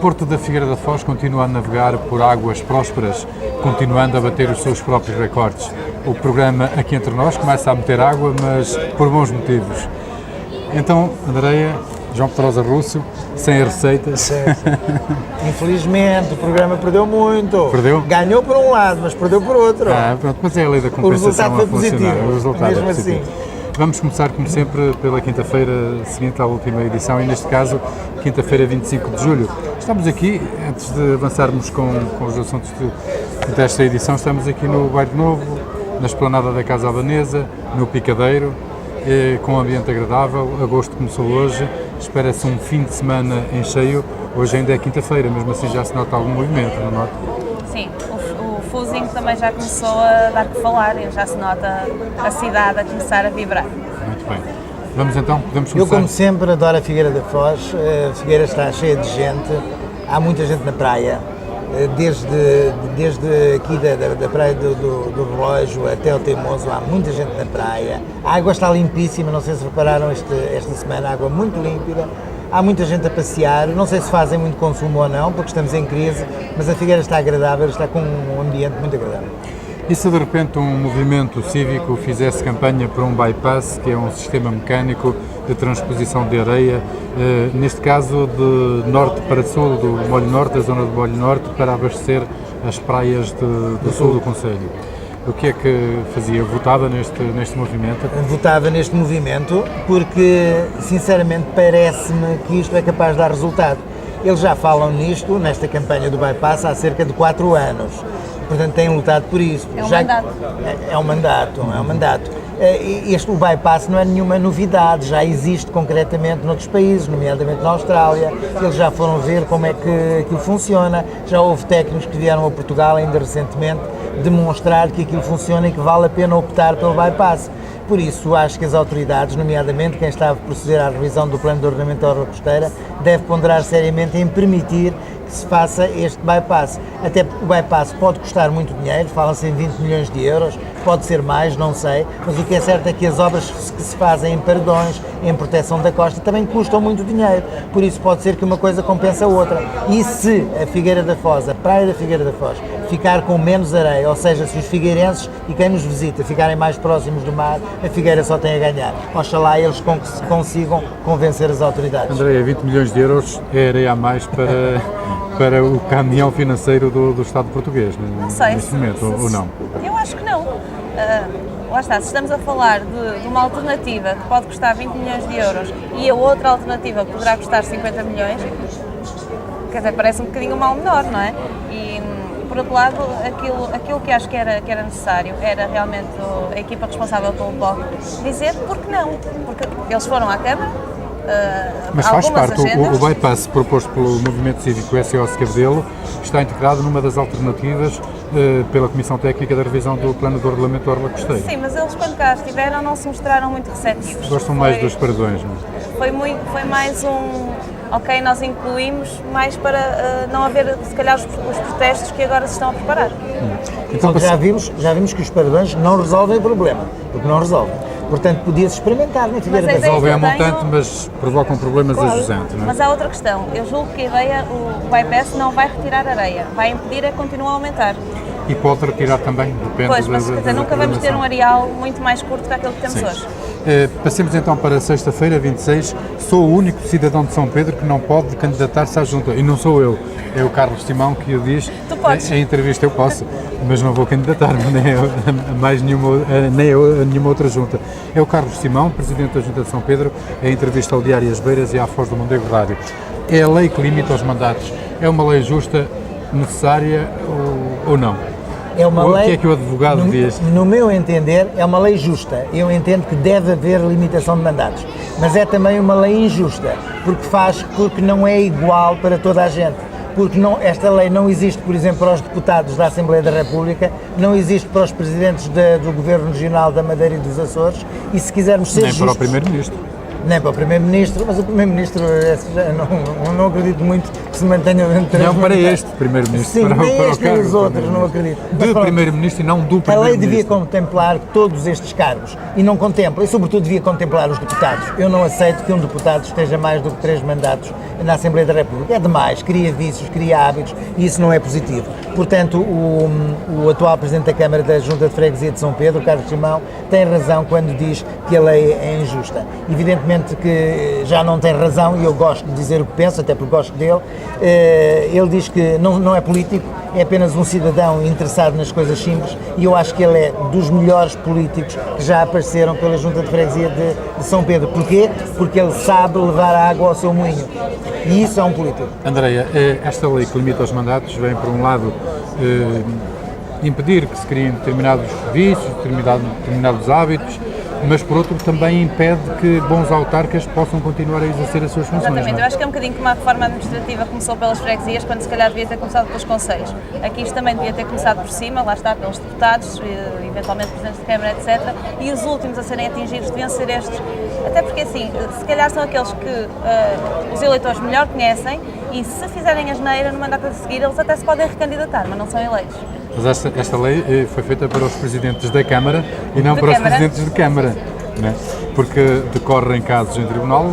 Porto da Figueira da Foz continua a navegar por águas prósperas, continuando a bater os seus próprios recordes. O programa Aqui Entre Nós começa a meter água, mas por bons motivos. Então, Andreia, João Pedrosa Russo, sem a receita. Certo. Infelizmente, o programa perdeu muito. Perdeu? Ganhou por um lado, mas perdeu por outro. Pronto, mas é a lei da compensação O resultado foi positivo, O resultado mesmo é positivo. assim. Vamos começar, como sempre, pela quinta-feira seguinte à última edição e, neste caso, quinta-feira, 25 de julho. Estamos aqui, antes de avançarmos com os assuntos desta edição, estamos aqui no Bairro Novo, na esplanada da Casa Albanesa, no Picadeiro, com um ambiente agradável. Agosto começou hoje, espera-se um fim de semana em cheio. Hoje ainda é quinta-feira, mesmo assim já se nota algum movimento, não nota? Sim, o fuzinho também já começou a dar que falar e já se nota a cidade a começar a vibrar. Muito bem. Vamos então, podemos Eu, começar? como sempre, adoro a Figueira da Foz. A Figueira está cheia de gente, há muita gente na praia, desde aqui da praia do Relógio até o Teimoso, há muita gente na praia. A água está limpíssima, não sei se repararam esta semana, água muito límpida. Há muita gente a passear, não sei se fazem muito consumo ou não, porque estamos em crise, mas a Figueira está agradável, está com um ambiente muito agradável. E se de repente um movimento cívico fizesse campanha por um bypass, que é um sistema mecânico de transposição de areia, neste caso de norte para sul, do Molho Norte, da zona do Molho Norte, para abastecer as praias do sul do concelho? O que é que fazia? Votava neste movimento? Votava neste movimento porque, sinceramente, parece-me que isto é capaz de dar resultado. Eles já falam nisto, nesta campanha do bypass, há cerca de 4 anos. Portanto, têm lutado por isso. É um mandato. É um mandato. O bypass não é nenhuma novidade, já existe concretamente noutros países, nomeadamente na Austrália. Eles já foram ver como é que aquilo funciona, já houve técnicos que vieram a Portugal ainda recentemente demonstrar que aquilo funciona e que vale a pena optar pelo bypass. Por isso, acho que as autoridades, nomeadamente quem está a proceder à revisão do Plano de Ordenamento da Orla Costeira, deve ponderar seriamente em permitir que se faça este bypass. Até porque o bypass pode custar muito dinheiro, fala-se em 20 milhões de euros, pode ser mais, não sei, mas o que é certo é que as obras que se fazem em paredões, em proteção da costa, também custam muito dinheiro. Por isso pode ser que uma coisa compense a outra. E se a Figueira da Foz, a praia da Figueira da Foz, ficar com menos areia, ou seja, se os figueirenses e quem nos visita ficarem mais próximos do mar, a Figueira só tem a ganhar. Oxalá eles consigam convencer as autoridades. Andréia, 20 milhões de euros é areia a mais para o caminhão financeiro do Estado português, não sei, neste momento, ou não? Eu acho que não. Lá está, se estamos a falar de uma alternativa que pode custar 20 milhões de euros e a outra alternativa poderá custar 50 milhões, quer dizer, parece um bocadinho mal menor, não é? E, por outro lado, aquilo que acho que era necessário era realmente a equipa responsável pelo POC dizer porque não, porque eles foram à Câmara. Mas faz parte, o bypass proposto pelo movimento cívico SOS Cabedelo está integrado numa das alternativas pela Comissão Técnica da Revisão do Plano de Ordenamento da Orla Costeira. Sim, mas eles quando cá estiveram não se mostraram muito receptivos. Gostam mais dos paredões, não é? Foi mais ok, nós incluímos mais para não haver, se calhar, os protestos que agora se estão a preparar. Então, já vimos que os paredões não resolvem o problema, porque não resolvem. Portanto, podia-se experimentar na Figueira da Foz. Resolvem a montante, mas provocam problemas a jusante, não é? Mas há outra questão. Eu julgo que a ideia, o bypass não vai retirar areia, vai impedir a continuar a aumentar. E pode retirar também, depende Pois, mas nunca vamos ter um areal muito mais curto que aquele que temos hoje. Passemos então para sexta-feira, 26. Sou o único cidadão de São Pedro que não pode candidatar-se à Junta. E não sou eu, é o Carlos Simão que o diz. Tu podes. Em entrevista eu posso, mas não vou candidatar-me nem a nenhuma outra Junta. É o Carlos Simão, Presidente da Junta de São Pedro, em entrevista ao Diário As Beiras e à Foz do Mondego Rádio. É a lei que limita os mandatos. É uma lei justa, necessária ou não? É uma lei, o que é que o advogado diz? No meu entender, é uma lei justa. Eu entendo que deve haver limitação de mandatos. Mas é também uma lei injusta, porque não é igual para toda a gente. Porque esta lei não existe, por exemplo, para os deputados da Assembleia da República, não existe para os presidentes do Governo Regional da Madeira e dos Açores, e se quisermos ser justos... Nem para o Primeiro-Ministro. Nem para o Primeiro-Ministro, mas o Primeiro-Ministro não acredito muito que se mantenha dentro Não para este Primeiro-Ministro. Sim, para, nem para este nem os outros, não acredito. Mas De pronto, Primeiro-Ministro e não do a lei Primeiro-Ministro. devia contemplar todos estes cargos e não contempla, e sobretudo devia contemplar os deputados. Eu não aceito que um deputado esteja mais do que 3 mandatos na Assembleia da República. É demais, cria vícios, cria hábitos e isso não é positivo. Portanto, o atual Presidente da Câmara da Junta de Freguesia de São Pedro, Carlos Simão, tem razão quando diz que a lei é injusta. Evidentemente que já não tem razão, e eu gosto de dizer o que penso, até porque gosto dele. Ele diz que não é político, é apenas um cidadão interessado nas coisas simples, e eu acho que ele é dos melhores políticos que já apareceram pela Junta de Freguesia de São Pedro. Porquê? Porque ele sabe levar água ao seu moinho. E isso é um político. Andreia, esta lei que limita os mandatos vem, por um lado, impedir que se criem determinados vícios, determinados hábitos, mas por outro também impede que bons autarcas possam continuar a exercer as suas funções. Exatamente, Não é? eu acho que é um bocadinho como a reforma administrativa começou pelas freguesias, quando se calhar devia ter começado pelos conselhos. Aqui isto também devia ter começado por cima, lá está, pelos deputados, eventualmente presidentes de Câmara, etc. E os últimos a serem atingidos deviam ser estes, até porque assim, se calhar são aqueles que os eleitores melhor conhecem e se fizerem asneira no mandato a seguir, eles até se podem recandidatar, mas não são eleitos. Mas esta lei foi feita para os presidentes da Câmara e não para os presidentes de Câmara, não é? Porque decorrem casos em tribunal,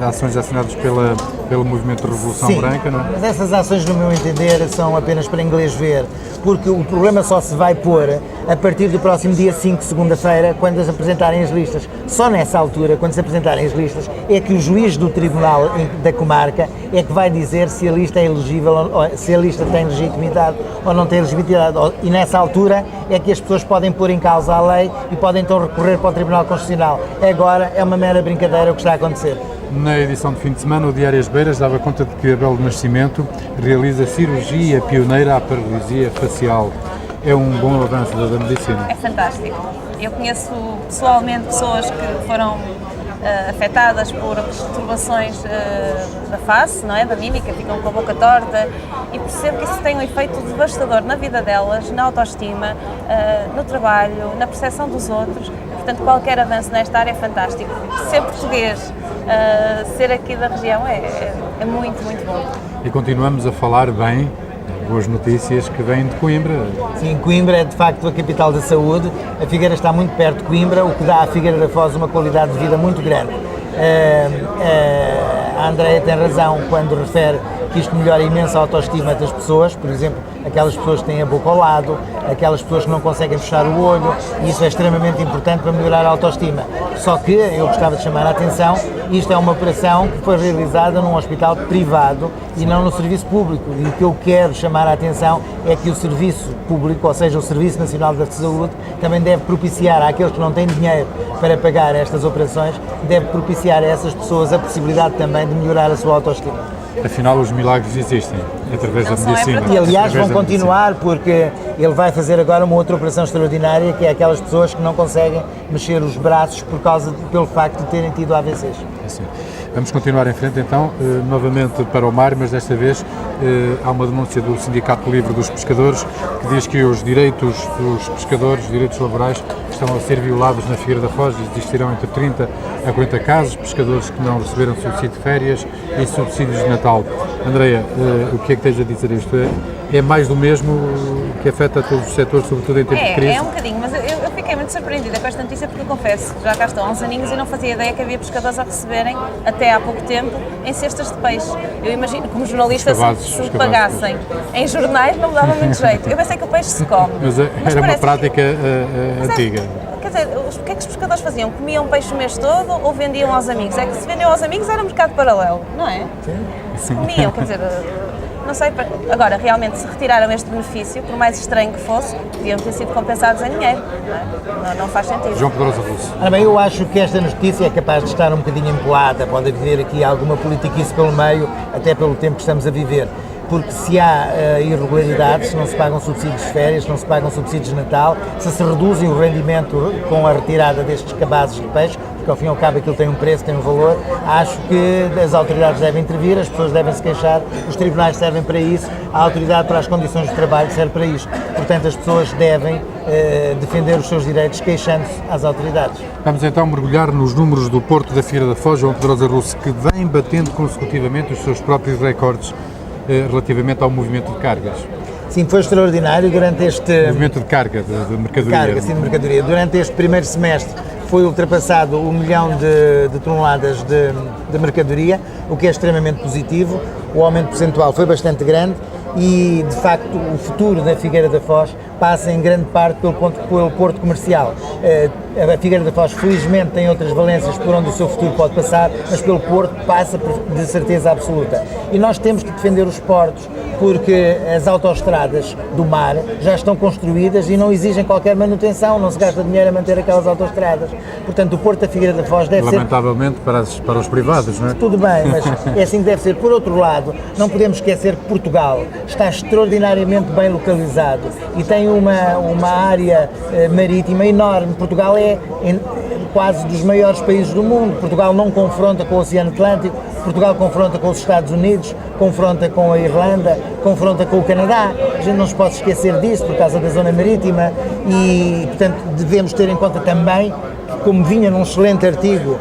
ações assinadas pelo Movimento de Revolução Sim, Branca, não é? mas essas ações, no meu entender, são apenas para inglês ver, porque o problema só se vai pôr a partir do próximo dia 5, segunda-feira, quando se apresentarem as listas. Só nessa altura, quando se apresentarem as listas, é que o juiz do tribunal da comarca é que vai dizer se a lista é elegível, se a lista tem legitimidade ou não tem legitimidade. E nessa altura é que as pessoas podem pôr em causa a lei e podem então recorrer para o Tribunal Constitucional. Agora é uma mera brincadeira o que está a acontecer. Na edição de fim de semana, o Diário As Beiras dava conta de que Abel do Nascimento realiza cirurgia pioneira à paralisia facial. É um bom avanço da medicina. É fantástico. Eu conheço pessoalmente pessoas que foram afetadas por perturbações da face, não é? Da mímica, ficam com a boca torta, e percebo que isso tem um efeito devastador na vida delas, na autoestima, no trabalho, na percepção dos outros. Portanto, qualquer avanço nesta área é fantástico. Ser português, ser aqui da região é muito, muito bom. E continuamos a falar bem, boas notícias que vêm de Coimbra. Sim, Coimbra é de facto a capital da saúde, a Figueira está muito perto de Coimbra, o que dá à Figueira da Foz uma qualidade de vida muito grande. A Andreia tem razão quando refere que isto melhora imenso a autoestima das pessoas, por exemplo, aquelas pessoas que têm a boca ao lado, aquelas pessoas que não conseguem fechar o olho, e isso é extremamente importante para melhorar a autoestima. Só que eu gostava de chamar a atenção, isto é uma operação que foi realizada num hospital privado e não no serviço público, e o que eu quero chamar a atenção é que o serviço público, ou seja, o Serviço Nacional da Saúde, também deve propiciar àqueles que não têm dinheiro para pagar estas operações, deve propiciar a essas pessoas a possibilidade também de melhorar a sua autoestima. Afinal, os milagres existem, através Não da só é medicina. para E aliás vão Através da continuar, porque ele vai fazer agora uma outra operação extraordinária, que é aquelas pessoas que não conseguem mexer os braços pelo facto de terem tido AVCs. Assim. Vamos continuar em frente então, novamente para o mar, mas desta vez há uma denúncia do Sindicato Livre dos Pescadores que diz que os direitos dos pescadores, direitos laborais, estão a ser violados na Figueira da Foz. Existirão entre 30 a 40 casos, pescadores que não receberam subsídio de férias e subsídios de Natal. Andreia, o que é que tens a dizer a isto? É mais do mesmo que afeta todos os setores, sobretudo em tempos de crise? É um bocadinho, mas eu fiquei muito surpreendida com esta notícia porque eu confesso que já cá estou há uns aninhos e não fazia ideia que havia pescadores a receberem, até há pouco tempo, em cestas de peixe. Eu imagino, como jornalista, se pagassem em jornais não me dava muito jeito. Eu pensei que o peixe se come. Mas era uma prática antiga. Quer dizer, o que é que os pescadores faziam? Comiam peixe o mês todo ou vendiam aos amigos? É que se vendiam aos amigos era um mercado paralelo, não é? Sim. Comiam, quer dizer, não sei. Agora, realmente, se retiraram este benefício, por mais estranho que fosse, deviam ter sido compensados em dinheiro. Não faz sentido. João Pedrosa Russo. Ora bem, eu acho que esta notícia é capaz de estar um bocadinho empolada, pode haver aqui alguma politiquice pelo meio, até pelo tempo que estamos a viver. porque se há irregularidades, se não se pagam subsídios de férias, se não se pagam subsídios de Natal, se reduzem o rendimento com a retirada destes cabazes de peixe, porque ao fim e ao cabo aquilo tem um preço, tem um valor, acho que as autoridades devem intervir, as pessoas devem se queixar, os tribunais servem para isso, a autoridade para as condições de trabalho serve para isto. Portanto, as pessoas devem defender os seus direitos queixando-se às autoridades. Vamos então mergulhar nos números do Porto da Figueira da Foz, João Pedrosa Russo, que vem batendo consecutivamente os seus próprios recordes relativamente ao movimento de cargas. Sim, foi extraordinário durante este... Movimento de carga, de mercadoria. Carga, sim, de mercadoria. Durante este primeiro semestre foi ultrapassado 1 milhão de toneladas de mercadoria, o que é extremamente positivo. O aumento percentual foi bastante grande e, de facto, o futuro da Figueira da Foz passa em grande parte pelo porto comercial. A Figueira da Foz, felizmente, tem outras valências por onde o seu futuro pode passar, mas pelo porto passa de certeza absoluta. E nós temos que defender os portos, porque as autoestradas do mar já estão construídas e não exigem qualquer manutenção, não se gasta dinheiro a manter aquelas autoestradas. Portanto, o Porto da Figueira da Foz deve ser... Lamentavelmente para os privados, não é? Tudo bem, mas é assim que deve ser. Por outro lado, não podemos esquecer que Portugal está extraordinariamente bem localizado e tem uma área marítima enorme. Portugal é quase dos maiores países do mundo. Portugal não confronta com o Oceano Atlântico, Portugal confronta com os Estados Unidos, confronta com a Irlanda, confronta com o Canadá. A gente não se pode esquecer disso por causa da zona marítima e, portanto, devemos ter em conta também que, como vinha num excelente artigo,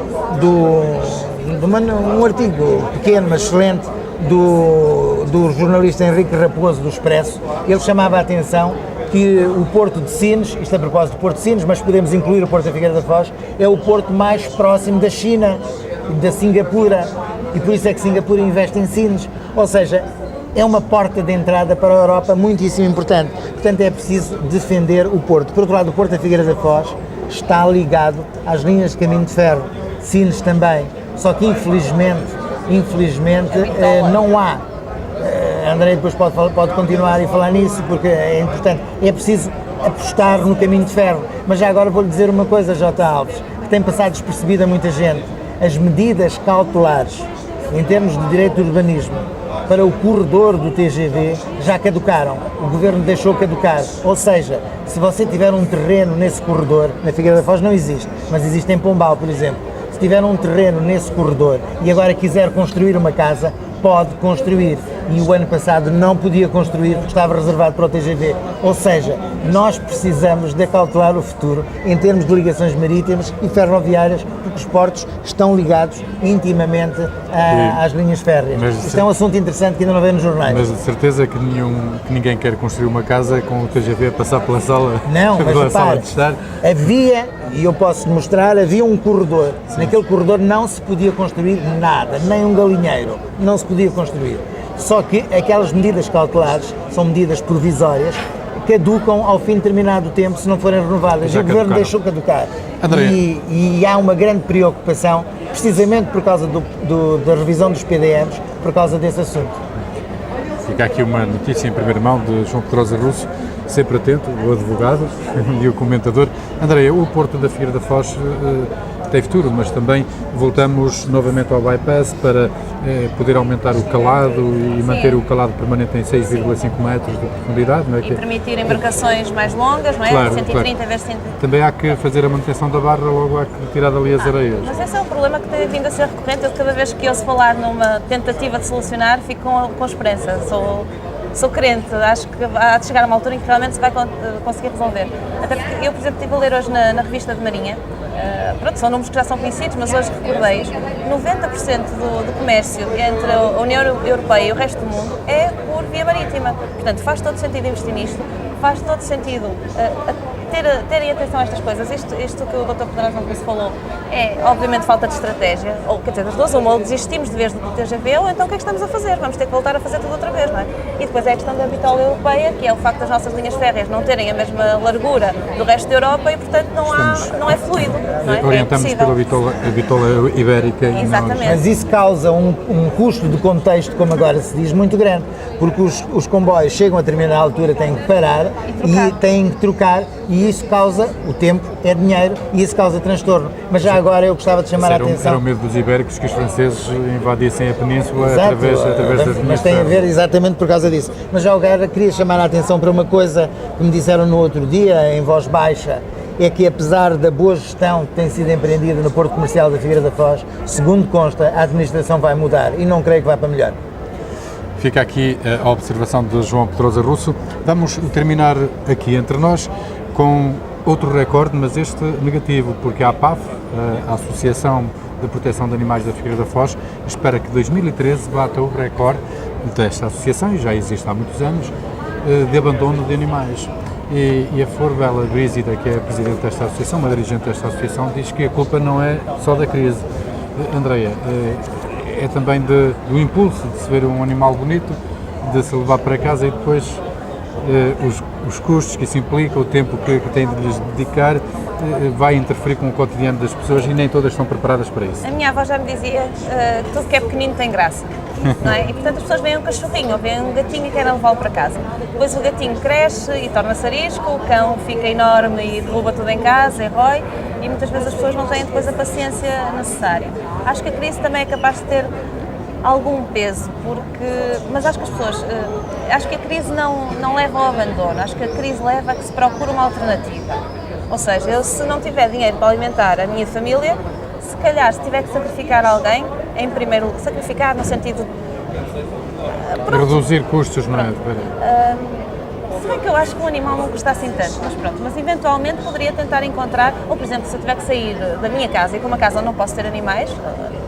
um artigo pequeno, mas excelente, do jornalista Henrique Raposo, do Expresso, ele chamava a atenção que o Porto de Sines, isto a propósito do Porto de Sines, mas podemos incluir o Porto da Figueira da Foz, é o porto mais próximo da China, da Singapura, e por isso é que Singapura investe em Sines, ou seja, é uma porta de entrada para a Europa muitíssimo importante, portanto é preciso defender o Porto. Por outro lado, o Porto da Figueira da Foz está ligado às linhas de caminho de ferro, Sines também, só que infelizmente não há. André depois pode continuar e falar nisso, porque é importante. É preciso apostar no caminho de ferro. Mas já agora vou-lhe dizer uma coisa, J. Alves, que tem passado despercebida a muita gente. As medidas cautelares, em termos de direito de urbanismo, para o corredor do TGV já caducaram. O Governo deixou caducar. Ou seja, se você tiver um terreno nesse corredor, na Figueira da Foz não existe, mas existe em Pombal, por exemplo. Se tiver um terreno nesse corredor e agora quiser construir uma casa, pode construir. E o ano passado não podia construir porque estava reservado para o TGV. Ou seja, nós precisamos de acautelar o futuro em termos de ligações marítimas e ferroviárias, porque os portos estão ligados intimamente às linhas férreas. Isto é um assunto interessante que ainda não vê nos jornais. Mas de certeza que ninguém quer construir uma casa com o TGV a passar pela sala, não, pela sala de estar. Havia, e eu posso mostrar, havia um corredor. Sim. Naquele corredor não se podia construir nada, nem um galinheiro, não se podia construir. Só que aquelas medidas cautelares são medidas provisórias, caducam ao fim de determinado tempo se não forem renovadas. E o Governo deixou caducar. E há uma grande preocupação, precisamente por causa da revisão dos PDMs, por causa desse assunto. Fica aqui uma notícia em primeira mão de João Pedrosa Russo, sempre atento, o advogado e o comentador. André, o Porto da Figueira da Foz tem futuro, mas também voltamos novamente ao bypass para poder aumentar o calado e manter o calado permanente em 6,5 metros de profundidade. Não é? E permitir embarcações mais longas, não é? Claro, 130 claro. vezes 130. Também há que fazer a manutenção da barra, logo há que tirar dali as areias. Mas esse é um problema que tem vindo a ser recorrente. Eu, cada vez que ouço falar numa tentativa de solucionar, fico com esperança. Sou crente, acho que há de chegar a uma altura em que realmente se vai conseguir resolver. Até porque eu, por exemplo, estive a ler hoje na revista de Marinha, pronto, são números que já são conhecidos, mas hoje recordei, 90% do comércio entre a União Europeia e o resto do mundo é por via marítima. Portanto, faz todo sentido investir nisto, faz todo sentido terem atenção a estas coisas. Isto que o Dr. Pedrosa Russo falou é, obviamente, falta de estratégia, ou quer dizer, das duas, ou desistimos de vez do TGV, ou então o que é que estamos a fazer? Vamos ter que voltar a fazer tudo outra vez, não é? E depois é a questão da bitola europeia, que é o facto das nossas linhas férreas não terem a mesma largura do resto da Europa e, portanto, não é fluido, não é? Orientamos pela bitola ibérica. Exatamente. Mas isso causa um custo de contexto, como agora se diz, muito grande, porque os comboios chegam a determinada altura, têm que parar e têm que trocar, e E isso causa, o tempo é dinheiro, e isso causa transtorno. Mas já agora eu gostava de chamar a atenção... Era o medo dos ibéricos que os franceses invadissem a península Exato, através da mas tem a ver exatamente por causa disso. Mas já agora queria chamar a atenção para uma coisa que me disseram no outro dia, em voz baixa, é que apesar da boa gestão que tem sido empreendida no Porto Comercial da Figueira da Foz, segundo consta, a administração vai mudar e não creio que vá para melhor. Fica aqui a observação de João Pedrosa Russo. Vamos terminar aqui entre nós com outro recorde, mas este negativo, porque a APAF, a Associação de Proteção de Animais da Figueira da Foz, espera que 2013 bata o recorde desta associação, e já existe há muitos anos, de abandono de animais. E a Flor Bela Brízida, que é a presidente desta associação, uma dirigente desta associação, diz que a culpa não é só da crise. Andreia, é também do impulso de se ver um animal bonito, de se levar para casa e depois os custos que isso implica, o tempo que tem de lhes dedicar, vai interferir com o cotidiano das pessoas e nem todas estão preparadas para isso. A minha avó já me dizia que tudo que é pequenino tem graça, não é? E portanto as pessoas veem um cachorrinho ou veem um gatinho e querem levá-lo para casa. Depois o gatinho cresce e torna-se arisco, o cão fica enorme e derruba tudo em casa e rói, e muitas vezes as pessoas não têm depois a paciência necessária. Acho que a crise também é capaz de ter algum peso, mas acho que as pessoas, acho que a crise não leva ao abandono, acho que a crise leva a que se procure uma alternativa. Ou seja, eu se não tiver dinheiro para alimentar a minha família, se calhar se tiver que sacrificar alguém, em primeiro lugar, sacrificar no sentido de reduzir custos, não é? Se bem que eu acho que um animal não custa assim tanto, mas pronto, mas eventualmente poderia tentar encontrar, ou por exemplo, se eu tiver que sair da minha casa e com uma casa onde não posso ter animais,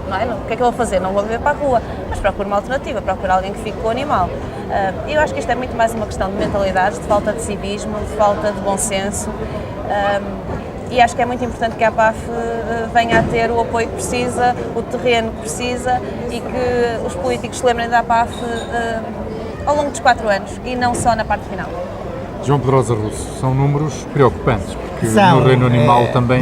não é? O que é que eu vou fazer? Não vou viver para a rua, mas procuro uma alternativa, procuro alguém que fique com o animal. Eu acho que isto é muito mais uma questão de mentalidades, de falta de civismo, de falta de bom senso, e acho que é muito importante que a APAF venha a ter o apoio que precisa, o terreno que precisa, e que os políticos se lembrem da APAF ao longo dos 4 anos e não só na parte final. João Pedrosa Russo, são números preocupantes, porque São, no reino animal também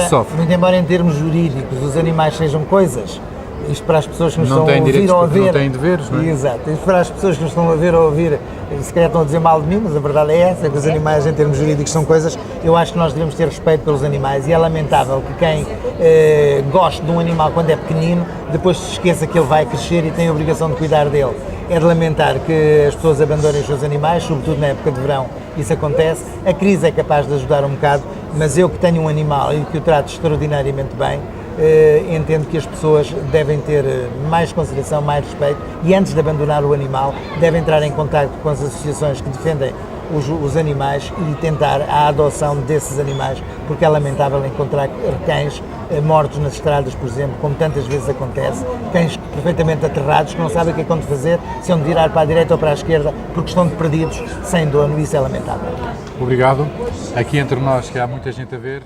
sofre. Muito embora em termos jurídicos os animais sejam coisas, isto para as pessoas que nos Não estão a têm ouvir direitos ou a porque não ver... têm deveres, não é? Exato, isto para as pessoas que nos estão a ver ou a ouvir, se calhar estão a dizer mal de mim, mas a verdade é essa, que os animais em termos jurídicos são coisas. Eu acho que nós devemos ter respeito pelos animais e é lamentável que quem goste de um animal quando é pequenino, depois se esqueça que ele vai crescer e tem a obrigação de cuidar dele. É de lamentar que as pessoas abandonem os seus animais, sobretudo na época de verão, isso acontece. A crise é capaz de ajudar um bocado, mas eu que tenho um animal e que o trato extraordinariamente bem, entendo que as pessoas devem ter mais consideração, mais respeito, e antes de abandonar o animal, devem entrar em contacto com as associações que defendem os animais e tentar a adoção desses animais, porque é lamentável encontrar cães mortos nas estradas, por exemplo, como tantas vezes acontece, cães perfeitamente aterrados que não sabem o que é que vão fazer, se vão virar para a direita ou para a esquerda, porque estão perdidos, sem dono, e isso é lamentável. Obrigado. Aqui entre nós, que há muita gente a ver,